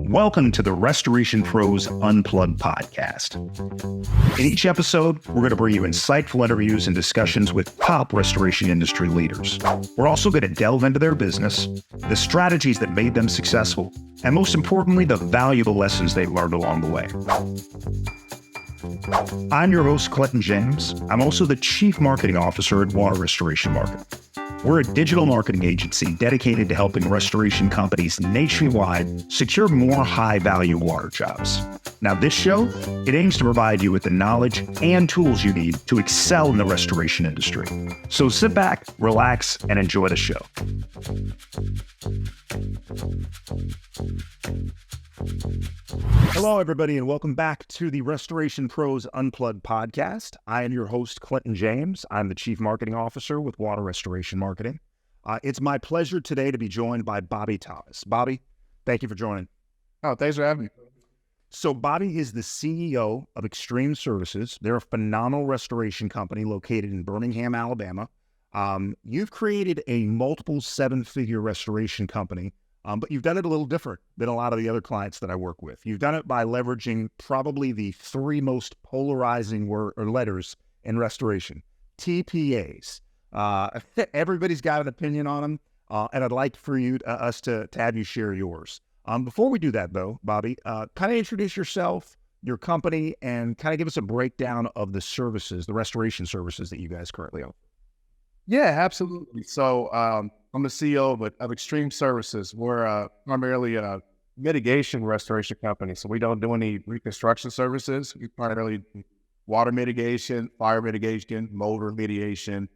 Welcome to the Restoration Pros Unplugged Podcast. In each episode, we're going to bring you insightful interviews and discussions with top restoration industry leaders. We're also going to delve into their business, the strategies that made them successful, and most importantly, the valuable lessons they've learned along the way. I'm your host, Clinton James. I'm also the Chief Marketing Officer at Water Restoration Marketing. We're a digital marketing agency dedicated to helping restoration companies nationwide secure more high-value water jobs. Now, this show, it aims to provide you with the knowledge and tools you need to excel in the restoration industry. So sit back, relax, and enjoy the show. Hello, everybody, and welcome back to the Restoration Pros Unplugged Podcast. I am your host, Clinton James. I'm the Chief Marketing Officer with Water Restoration Marketing. It's my pleasure today to be joined by Bobby Thomas. Bobby, thank you for joining. Oh, thanks for having me. So Bobby is the CEO of Extreme Services. They're a phenomenal restoration company located in Birmingham, Alabama. You've created a multiple seven-figure restoration company, but you've done it a little different than a lot of the other clients that I work with. You've done it by leveraging probably the three most polarizing letters in restoration, TPAs. Everybody's got an opinion on them, and I'd like for us to have you share yours. Before we do that, though, Bobby, kind of introduce yourself, your company, and kind of give us a breakdown of the services, the restoration services that you guys currently offer. Yeah, absolutely. So I'm the CEO of Extreme Services. We're primarily a mitigation restoration company. So we don't do any reconstruction services. We primarily do water mitigation, fire mitigation, motor mitigation.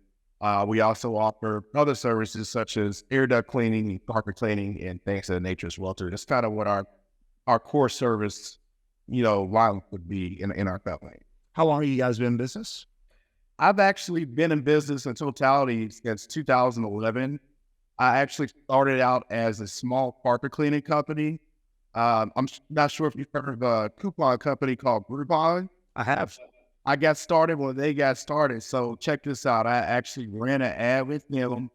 We also offer other services such as air duct cleaning, carpet cleaning, and things of that nature as well, too. That's kind of what our core service, line would be in our company. How long have you guys been in business? I've actually been in business in totality since 2011. I actually started out as a small carpet cleaning company. I'm not sure if you've heard of a coupon company called Groupon. I have. I got started when they got started. So check this out. I actually ran an ad with them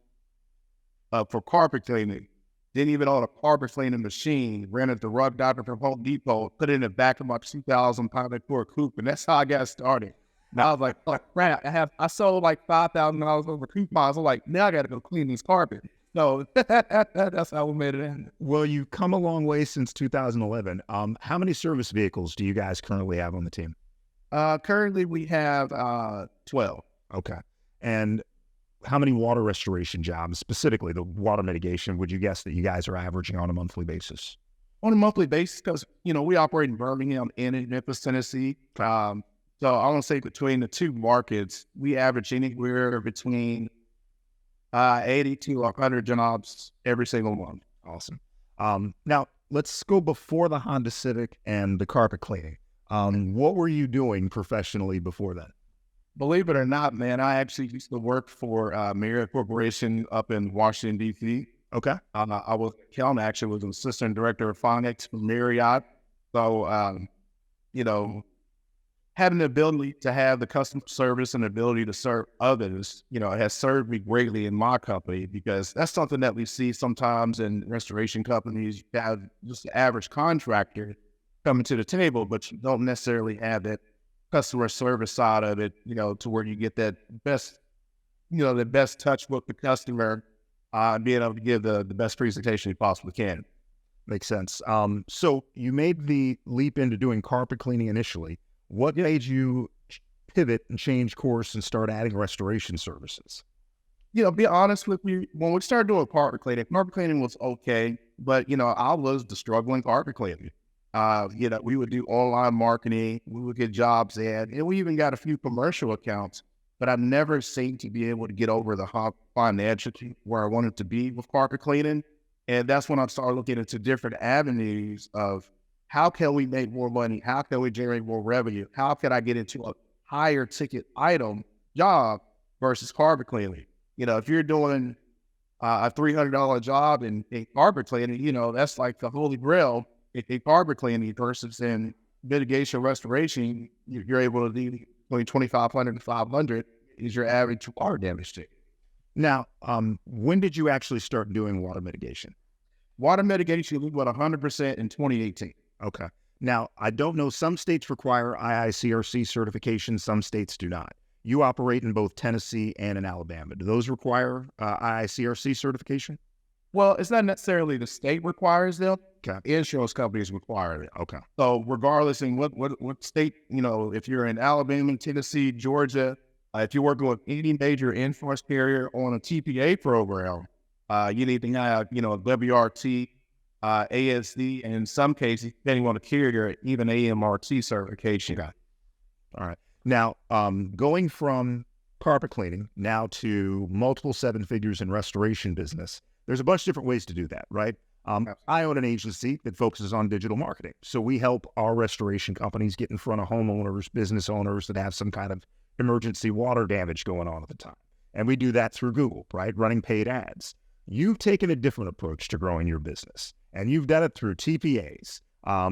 for carpet cleaning. Didn't even own a carpet cleaning machine. Rented the rug doctor from Home Depot. Put it in the back of my 2,000-pound coupe, and that's how I got started. Now I was like, oh crap! I sold like $5,000 over coupons. I'm like, now I got to go clean these carpet. So that's how we made it in. Well, you've come a long way since 2011. How many service vehicles do you guys currently have on the team? Currently we have 12. Okay. And how many water restoration jobs, specifically the water mitigation, would you guess that you guys are averaging on a monthly basis? On a monthly basis, because, we operate in Birmingham and in Memphis, Tennessee. So I want to say between the two markets, we average anywhere between 80 to 100 jobs every single month. Awesome. Now, let's go before the Honda Civic and the carpet cleaning. What were you doing professionally before that? Believe it or not, man, I actually used to work for Marriott Corporation up in Washington, D.C. Okay. I was an assistant director of finance for Marriott. So, having the ability to have the customer service and the ability to serve others, it has served me greatly in my company, because that's something that we see sometimes in restoration companies. You have just the average contractor coming to the table, but you don't necessarily have that customer service side of it, to where you get that best, the best touch with the customer, and being able to give the best presentation you possibly can. Makes sense. So you made the leap into doing carpet cleaning initially. What made you pivot and change course and start adding restoration services? Be honest with you, when we started doing carpet cleaning was okay, but, I was the struggling carpet cleaner. We would do online marketing, we would get jobs in, and we even got a few commercial accounts, but I never seemed to be able to get over the hump financially where I wanted to be with carpet cleaning. And that's when I started looking into different avenues of, how can we make more money? How can we generate more revenue? How can I get into a higher ticket item job versus carpet cleaning? If you're doing a $300 job in carpet cleaning, that's like the holy grail in carpet cleaning versus in mitigation restoration. You're able to do between $2,500 and $500 is your average water damage ticket. Now, when did you actually start doing water mitigation? Water mitigation, we went 100% in 2018. Okay. Now, I don't know, some states require IICRC certification, some states do not. You operate in both Tennessee and in Alabama. Do those require IICRC certification? Well, it's not necessarily the state requires them. Okay. Insurance companies require it. Okay. So regardless in what state, if you're in Alabama, Tennessee, Georgia, if you're working with any major insurance carrier on a TPA program, you need to have, WRT, ASD, and in some cases, depending on the carrier, even AMRT certification. Okay. All right. Now, going from carpet cleaning now to multiple seven figures in restoration business, there's a bunch of different ways to do that, right? I own an agency that focuses on digital marketing. So we help our restoration companies get in front of homeowners, business owners that have some kind of emergency water damage going on at the time. And we do that through Google, right? Running paid ads. You've taken a different approach to growing your business, and you've done it through TPAs.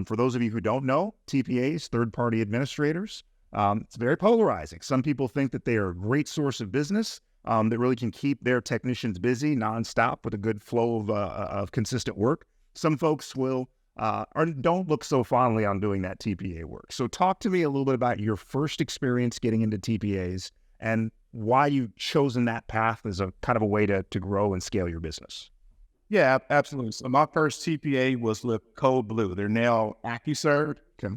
For those of you who don't know, TPAs, third-party administrators, it's very polarizing. Some people think that they are a great source of business that really can keep their technicians busy nonstop with a good flow of consistent work. Some folks will or don't look so fondly on doing that TPA work. So talk to me a little bit about your first experience getting into TPAs and why you've chosen that path as a kind of a way to grow and scale your business. Yeah, absolutely. So my first TPA was with Code Blue. They're now AccuServe. Okay.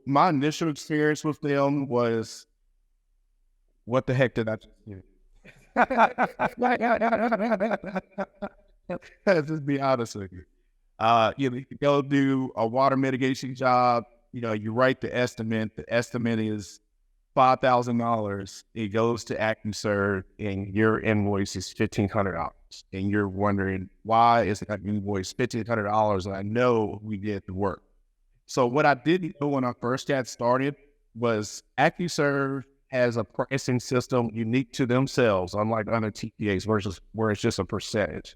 My initial experience with them was, what the heck did I just do? Just be honest with you. You go do a water mitigation job. You write the estimate. The estimate is $5,000. It goes to AccuServe, and your invoice is $1,500. And you're wondering, why is that invoice $1,500? And I know we did the work. So what I didn't know when I first got started was AccuServe has a pricing system unique to themselves, unlike other TPAs, versus where it's just a percentage.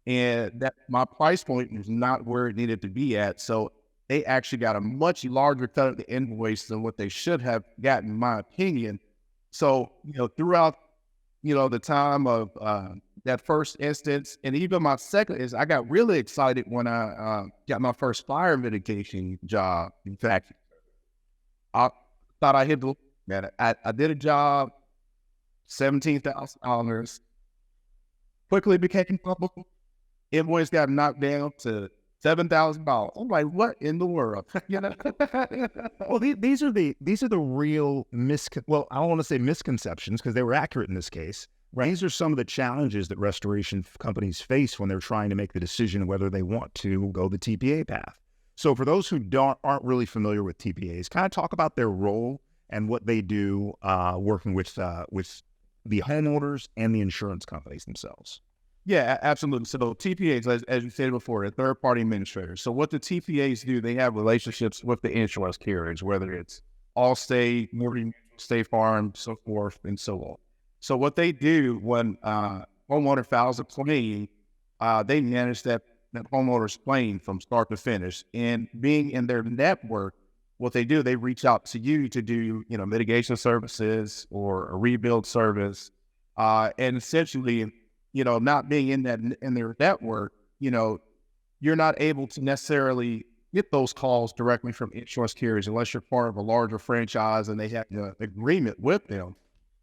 And that my price point was not where it needed to be at. So they actually got a much larger cut of the invoice than what they should have gotten, in my opinion. So, throughout, the time of that first instance, and even my second is, I got really excited when I got my first fire mitigation job. In fact, I thought I hit the, man, I did a job, $17,000, quickly became public. Invoice got knocked down to $7,000. I'm like, what in the world? Well, these are the real well, I don't want to say misconceptions because they were accurate in this case. Right. These are some of the challenges that restoration companies face when they're trying to make the decision whether they want to go the TPA path. So for those who aren't really familiar with TPAs, kind of talk about their role and what they do working with the homeowners and the insurance companies themselves. Yeah, absolutely. So TPAs, as you said before, are third-party administrators. So what the TPAs do, they have relationships with the insurance carriers, whether it's Allstate, Morgan, State Farm, so forth, and so on. So what they do when homeowner files a claim, they manage that homeowner's claim from start to finish. And being in their network, what they do, they reach out to you to do, mitigation services or a rebuild service, and essentially, not being in their network, you're not able to necessarily get those calls directly from insurance carriers unless you're part of a larger franchise and they have an agreement with them.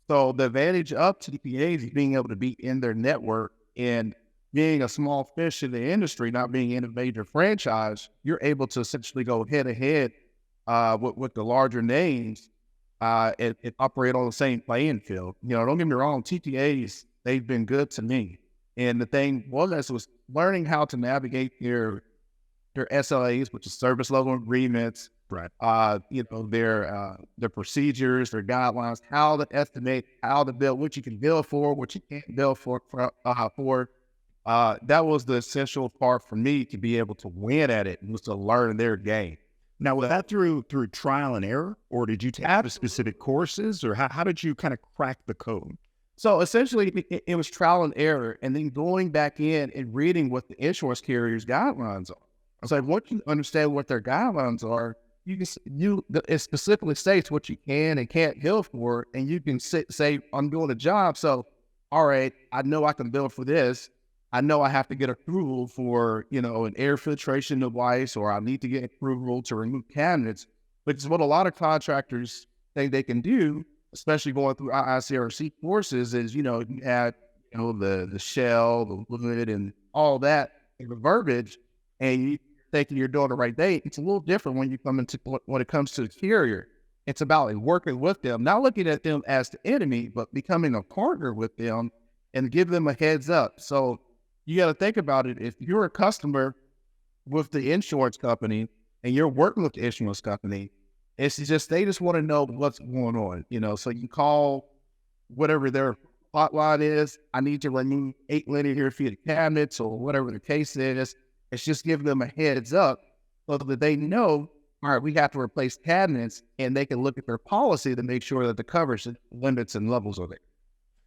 So the advantage of TPAs is being able to be in their network, and being a small fish in the industry, not being in a major franchise, you're able to essentially go head to head with the larger names and operate on the same playing field. Don't get me wrong, TPAs, they've been good to me. And the thing was learning how to navigate their SLAs, which is service level agreements, right? Their procedures, their guidelines, how to estimate, how to bill, what you can bill for, what you can't bill for. That was the essential part for me to be able to win at it, was to learn their game. Now, was that through trial and error, or did you take specific courses, or how did you kind of crack the code? So essentially, it was trial and error, and then going back in and reading what the insurance carriers' guidelines are. So once you understand what their guidelines are, it specifically states what you can and can't bill for, and you can say, I'm doing a job, so all right, I know I can bill for this. I know I have to get approval for, an air filtration device, or I need to get approval to remove cabinets, which is what a lot of contractors think they can do, especially going through IICRC courses, is, you add, the shell, the wood, and all that, and the verbiage, and you thinking you're doing the right thing. It's a little different when it comes to the carrier. It's about working with them, not looking at them as the enemy, but becoming a partner with them and give them a heads up. So you got to think about it. If you're a customer with the insurance company and you're working with the insurance company, it's just, they just want to know what's going on, so you call whatever their hotline is. I need to remove 8 linear feet of cabinets, or whatever the case is. It's just giving them a heads up so that they know, all right, we have to replace cabinets, and they can look at their policy to make sure that the coverage limits and levels are there.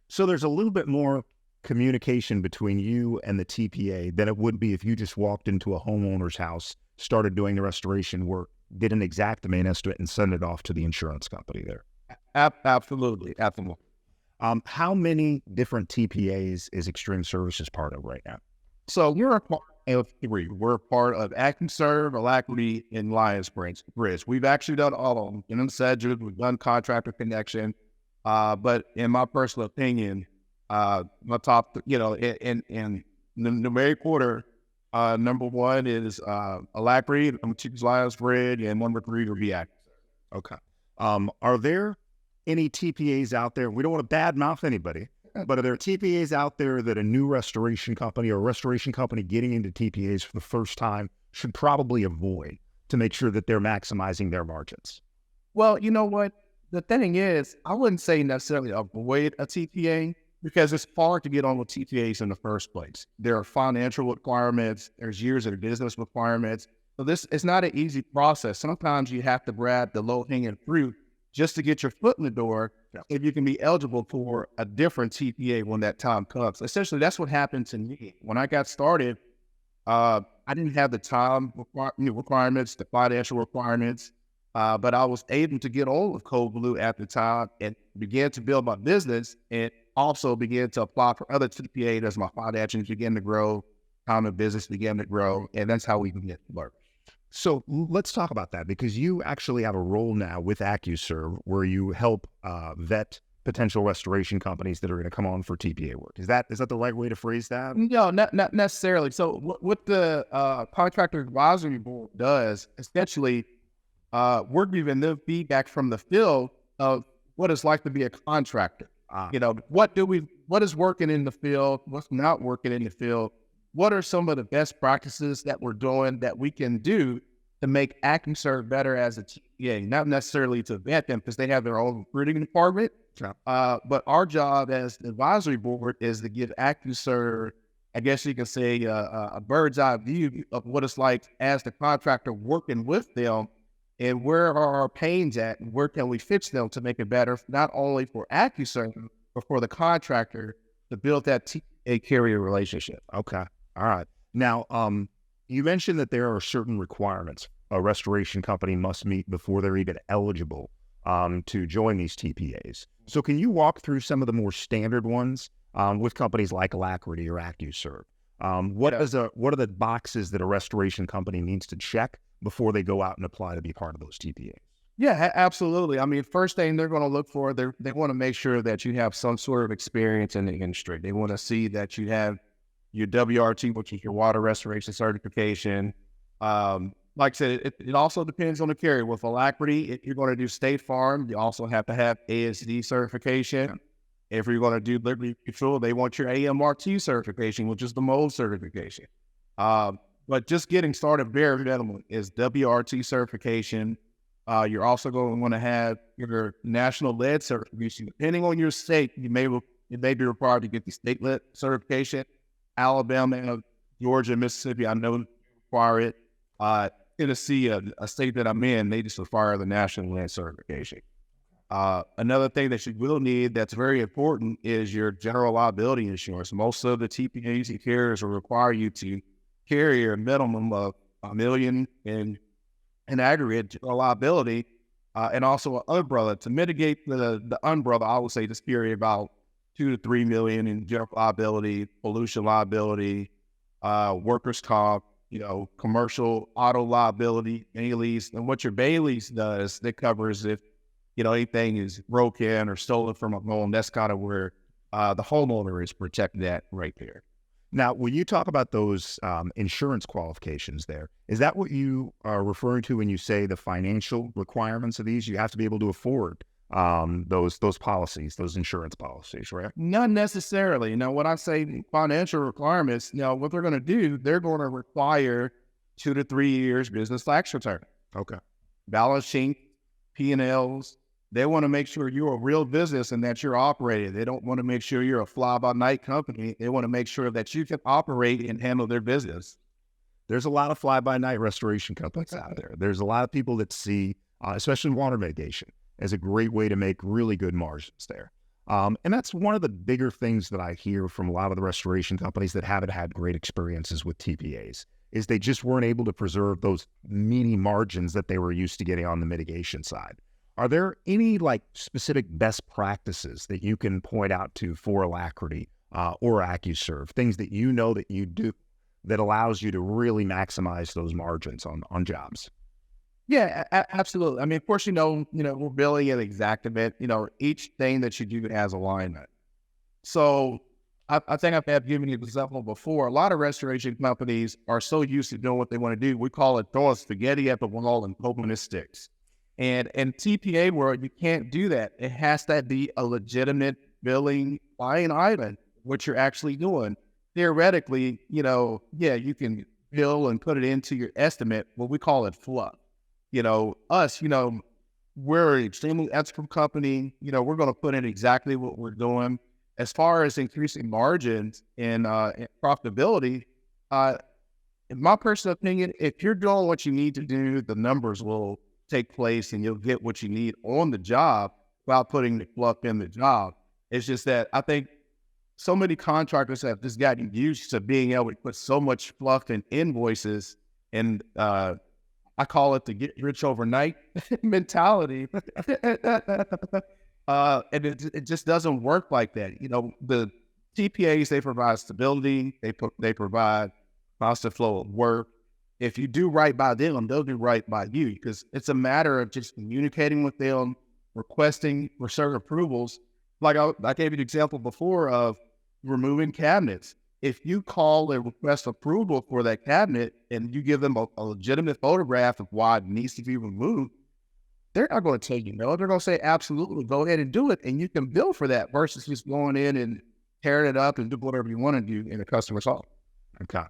So there's a little bit more communication between you and the TPA than it would be if you just walked into a homeowner's house, started doing the restoration work, did an exact domain estimate, and send it off to the insurance company there. Absolutely. How many different TPAs is Extreme Services part of right now? So we're a part of 3. We're a part of ActionServe, Alacrity, and Lions Bridge. We've actually done all of them. Sedgwick, we've done Contractor Connection. But in my personal opinion, my top, in the numeric order, number 1 is Alacrity, number 2 is Lions Bridge, and number 3 will be ActionServe. Okay. Are there any TPAs out there? We don't want to badmouth anybody, but are there TPAs out there that a new restoration company or a restoration company getting into TPAs for the first time should probably avoid to make sure that they're maximizing their margins? Well, you know what? The thing is, I wouldn't say necessarily avoid a TPA, because it's hard to get on with TPAs in the first place. There are financial requirements. There's years of business requirements. So it's not an easy process. Sometimes you have to grab the low-hanging fruit just to get your foot in the door, if you can be eligible for a different TPA when that time comes. Essentially, that's what happened to me. When I got started, I didn't have the time requirements, the financial requirements, but I was able to get on with Cold Blue at the time and began to build my business, and also began to apply for other TPAs as my financials began to grow, time of business began to grow, and that's how we began to learn. So let's talk about that, because you actually have a role now with AccuServe where you help vet potential restoration companies that are going to come on for TPA work. Is that the right way to phrase that? No, not necessarily. So what the Contractor Advisory Board does, essentially, we're giving them feedback from the field of what it's like to be a contractor. What is working in the field? What's not working in the field? What are some of the best practices that we're doing that we can do to make AccuServe better as a TPA? Not necessarily to vet them, because they have their own recruiting department. Yeah. But our job as the advisory board is to give AccuServe, I guess you can say, a bird's eye view of what it's like as the contractor working with them, and where are our pains at, and where can we fix them to make it better, not only for AccuServe, but for the contractor to build that TPA carrier relationship. Okay. All right. Now, you mentioned that there are certain requirements a restoration company must meet before they're even eligible to join these TPAs. So can you walk through some of the more standard ones with companies like Alacrity or AccuServe? What are the boxes that a restoration company needs to check before they go out and apply to be part of those TPAs? Yeah, absolutely. I mean, first thing they're going to look for, they want to make sure that you have some sort of experience in the industry. They want to see that you have your WRT, which is your water restoration certification. Like I said, it also depends on the carrier. With Alacrity, if you're going to do State Farm, you also have to have ASD certification. If you're going to do Liberty Control, they want your AMRT certification, which is the mold certification. But just getting started, bare minimum is WRT certification. You're also going to want to have your national lead certification. Depending on your state, you may be required to get the state lead certification. Alabama, Georgia, Mississippi, I know require it. Tennessee, a state that I'm in, they just require the national lead certification. Another thing that you will need that's very important is your general liability insurance. Most of the TPAs and carriers will require you to carry a minimum of $1 million in aggregate general liability, and also an umbrella. To mitigate the umbrella, I would say just carry about 2 to 3 million in general liability, pollution liability, workers' comp, commercial auto liability, Bailey's. And what your Bailey's does, that covers if, anything is broken or stolen from a home. That's kind of where the homeowner is protected at right there. Now, when you talk about those insurance qualifications there, is that what you are referring to when you say the financial requirements of these? You have to be able to afford those policies, those insurance policies, right? Not necessarily. When I say financial requirements, what they're going to do, they're going to require 2 to 3 years business tax return. Okay. Balance sheet, P&Ls. They want to make sure you're a real business and that you're operating. They don't want to make sure you're a fly-by-night company. They want to make sure that you can operate and handle their business. There's a lot of fly-by-night restoration companies out there. There's a lot of people that see, especially water mitigation, as a great way to make really good margins there. And that's one of the bigger things that I hear from a lot of the restoration companies that haven't had great experiences with TPAs, is they just weren't able to preserve those meaty margins that they were used to getting on the mitigation side. Are there any specific best practices that you can point out to for Alacrity or AccuServe, things that that you do that allows you to really maximize those margins on jobs? Yeah, absolutely. I mean, of course, we're billing at Exactament. Each thing that you do has alignment. So I think I've given you an example before. A lot of restoration companies are so used to doing what they want to do. We call it throwing spaghetti at the wall and hoping it sticks. And in TPA world, you can't do that. It has to be a legitimate billing line item, what you're actually doing. Theoretically, you can bill and put it into your estimate, what we call it fluff. We're an extremely ethical company. We're going to put in exactly what we're doing. As far as increasing margins and profitability, in my personal opinion, if you're doing what you need to do, the numbers will take place and you'll get what you need on the job without putting the fluff in the job. It's just that I think so many contractors have just gotten used to being able to put so much fluff in invoices, and I call it the get rich overnight mentality. And it just doesn't work like that. The TPAs, they provide stability, they provide constant flow of work. If you do right by them, they'll do right by you, because it's a matter of just communicating with them, requesting for certain approvals. Like I gave you the example before of removing cabinets. If you call and request approval for that cabinet and you give them a legitimate photograph of why it needs to be removed, they're not going to tell you no. They're going to say, absolutely, go ahead and do it. And you can bill for that versus just going in and tearing it up and do whatever you want to do in a customer's home. Okay.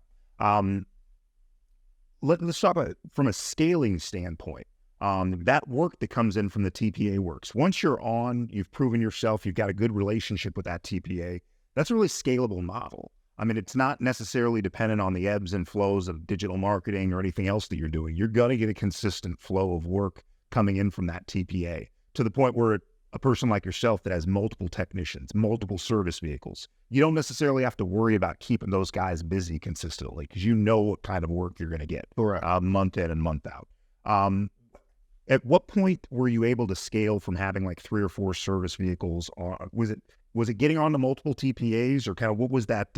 Let's talk about it from a scaling standpoint. That work that comes in from the TPA works. Once you're on, you've proven yourself, you've got a good relationship with that TPA. That's a really scalable model. I mean, it's not necessarily dependent on the ebbs and flows of digital marketing or anything else that you're doing. You're going to get a consistent flow of work coming in from that TPA to the point where a person like yourself that has multiple technicians, multiple service vehicles, you don't necessarily have to worry about keeping those guys busy consistently because you know what kind of work you're going to get month in and month out. At what point were you able to scale from having 3 or 4 service vehicles? Was it getting onto multiple TPAs, or kind of what was that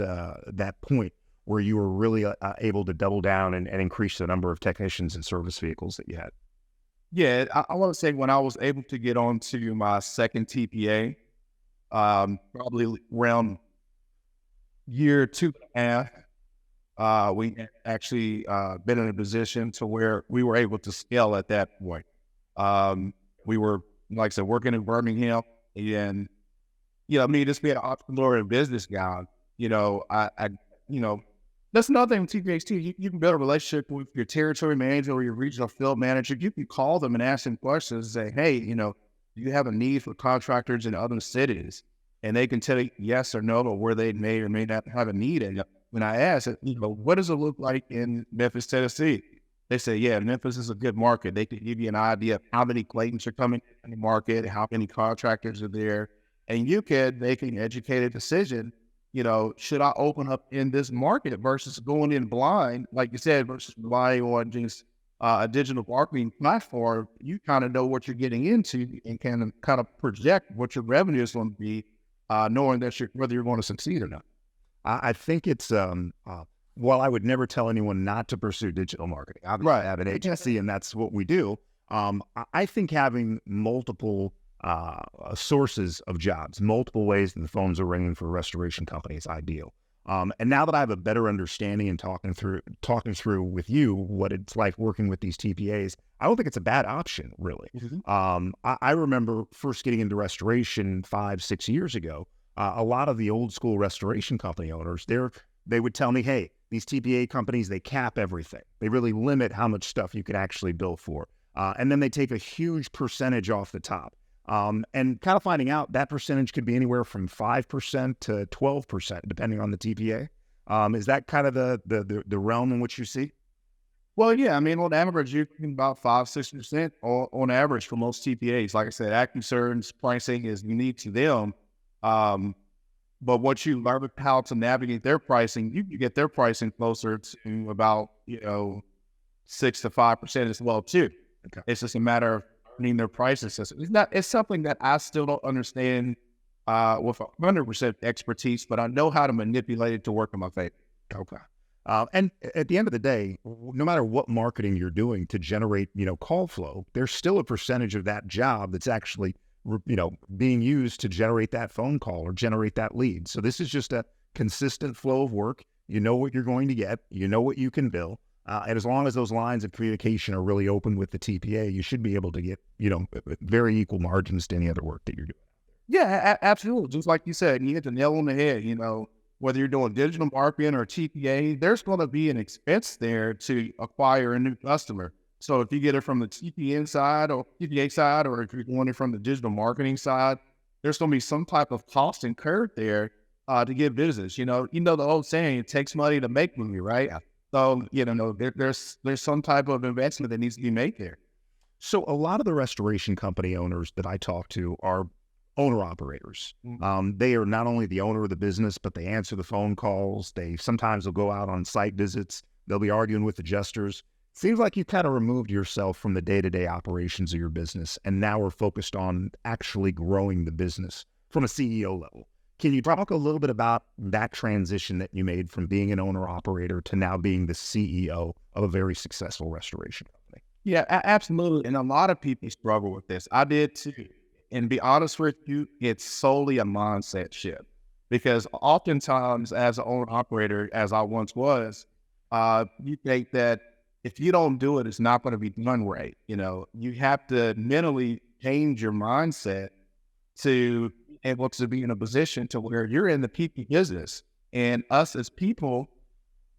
point where you were really able to double down and increase the number of technicians and service vehicles that you had? Yeah, I want to say when I was able to get onto my second TPA, probably around year 2.5, we actually been in a position to where we were able to scale at that point. We were, like I said, working in Birmingham, and me just being an entrepreneur and business guy, that's another thing with TPAs too. You can build a relationship with your territory manager or your regional field manager. You can call them and ask them questions and say, hey, do you have a need for contractors in other cities? And they can tell you yes or no, or where they may or may not have a need. And when I ask, what does it look like in Memphis, Tennessee? They say, yeah, Memphis is a good market. They can give you an idea of how many Claytons are coming in the market, how many contractors are there. And you can make an educated decision, should I open up in this market versus going in blind, like you said, versus relying on just a digital marketing platform. You kind of know what you're getting into and can kind of project what your revenue is going to be. knowing that whether you're going to succeed or not. I think it's, while I would never tell anyone not to pursue digital marketing, obviously I have an agency and that's what we do. I think having multiple sources of jobs, multiple ways that the phones are ringing for a restoration company is ideal. And now that I have a better understanding and talking through with you what it's like working with these TPAs, I don't think it's a bad option, really. I remember first getting into restoration 5-6 years ago. A lot of the old school restoration company owners, they would tell me, hey, these TPA companies, they cap everything. They really limit how much stuff you can actually bill for. And then they take a huge percentage off the top. And kind of finding out that percentage could be anywhere from 5% to 12%, depending on the TPA. Is that kind of the realm in which you see? Well, yeah, I mean, on average, you're talking about 5-6% on average for most TPAs. Like I said, AccuCern's pricing is unique to them. But once you learn how to navigate their pricing, you get their pricing closer to about, 6 to 5% as well, too. Okay. It's just a matter of learning their pricing system. It's something that I still don't understand with 100% expertise, but I know how to manipulate it to work in my favor. Okay. And at the end of the day, no matter what marketing you're doing to generate, call flow, there's still a percentage of that job that's actually, being used to generate that phone call or generate that lead. So this is just a consistent flow of work. You know what you're going to get. You know what you can bill. And as long as those lines of communication are really open with the TPA, you should be able to get, very equal margins to any other work that you're doing. Yeah, absolutely. Just like you said, you hit the nail on the head, whether you're doing digital marketing or TPA, there's going to be an expense there to acquire a new customer. So if you get it from the TPA side, or if you're doing it from the digital marketing side, there's going to be some type of cost incurred there to get business. The old saying, it takes money to make money, right? Yeah. So, there's some type of investment that needs to be made there. So a lot of the restoration company owners that I talk to are owner-operators. They are not only the owner of the business, but they answer the phone calls. They sometimes will go out on site visits. They'll be arguing with adjusters. Seems like you kind of removed yourself from the day-to-day operations of your business, and now we're focused on actually growing the business from a CEO level. Can you talk a little bit about that transition that you made from being an owner-operator to now being the CEO of a very successful restoration company? Yeah, absolutely. And a lot of people struggle with this. I did too. And to be honest with you, it's solely a mindset shift. Because oftentimes as an owner-operator, as I once was, you think that if you don't do it, it's not going to be done right. You have to mentally change your mindset to be able to be in a position to where you're in the people business. And us as people,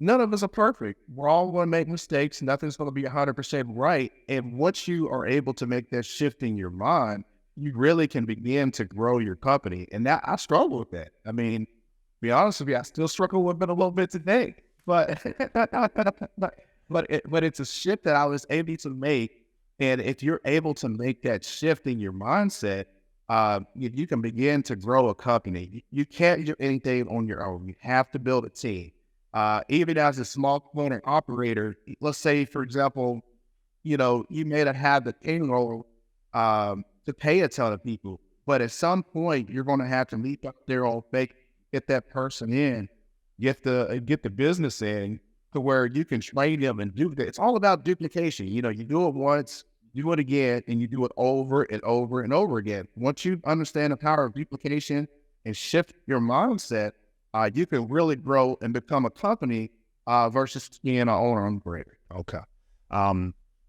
none of us are perfect. We're all going to make mistakes. Nothing's going to be 100% right. And once you are able to make that shift in your mind, you really can begin to grow your company. And that I struggle with that. I mean, to be honest with you, I still struggle with it a little bit today. But but it's a shift that I was able to make. And if you're able to make that shift in your mindset, you can begin to grow a company. You can't do anything on your own. You have to build a team. Even as a small owner operator, let's say, for example, you may not have the payroll to pay a ton of people, but at some point you're going to have to leap up there on fake, get that person in, get the business in to where you can train them and do that. It's all about duplication. You do it once, do it again, and you do it over and over and over again. Once you understand the power of duplication and shift your mindset, you can really grow and become a company versus being an owner-operator. Okay.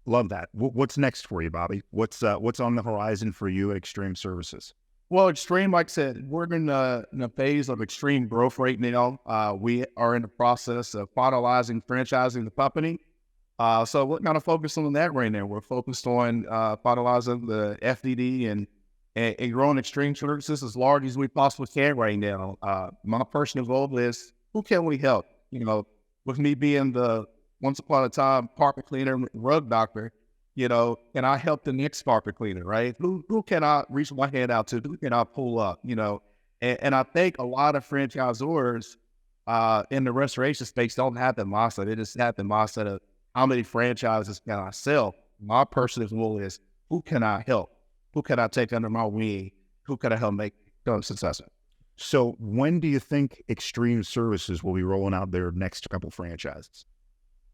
Love that. What's next for you, Bobby? What's on the horizon for you at Extreme Services? Well, Extreme, like I said, we're in a phase of extreme growth right now. We are in the process of finalizing franchising the company. So we're kind of focused on that right now. We're focused on finalizing the FDD and growing Extreme Services as large as we possibly can right now. My personal goal is, who can we help? With me being the once upon a time carpet cleaner, rug doctor, can I help the next carpet cleaner, right? Who can I reach my hand out to? Who can I pull up, And I think a lot of franchisors in the restoration space don't have that mindset. They just have the mindset of how many franchises can I sell? My personal goal is, who can I help? Who can I take under my wing? Who can I help make them successful? So when do you think Extreme Services will be rolling out their next couple franchises?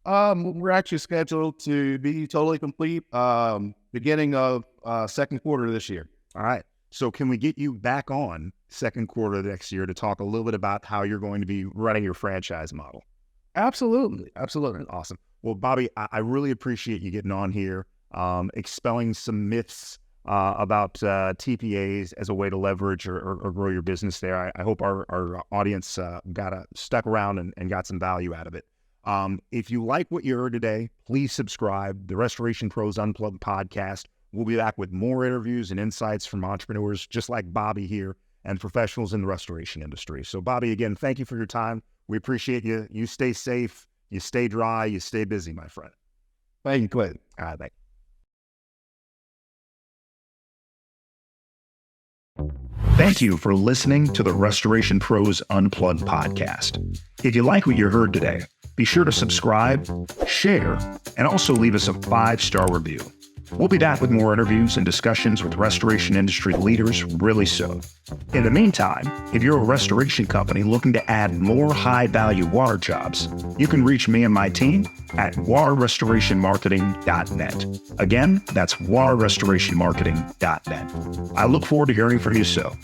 We're actually scheduled to be totally complete beginning of second quarter this year. All right. So can we get you back on second quarter of next year to talk a little bit about how you're going to be running your franchise model? Absolutely. Awesome. Well, Bobby, I really appreciate you getting on here, expelling some myths about TPAs as a way to leverage or grow your business there. I hope our audience stuck around and got some value out of it. If you like what you heard today, please subscribe. The Restoration Pros Unplugged Podcast. We'll be back with more interviews and insights from entrepreneurs just like Bobby here and professionals in the restoration industry. So, Bobby, again, thank you for your time. We appreciate you. You stay safe, you stay dry, you stay busy, my friend. Thank you, Clinton. All right, thanks. Thank you for listening to the Restoration Pros Unplugged podcast. If you like what you heard today, be sure to subscribe, share, and also leave us a 5-star review. We'll be back with more interviews and discussions with restoration industry leaders really soon. In the meantime, if you're a restoration company looking to add more high-value water jobs, you can reach me and my team at waterrestorationmarketing.net. Again, that's waterrestorationmarketing.net. I look forward to hearing from you soon.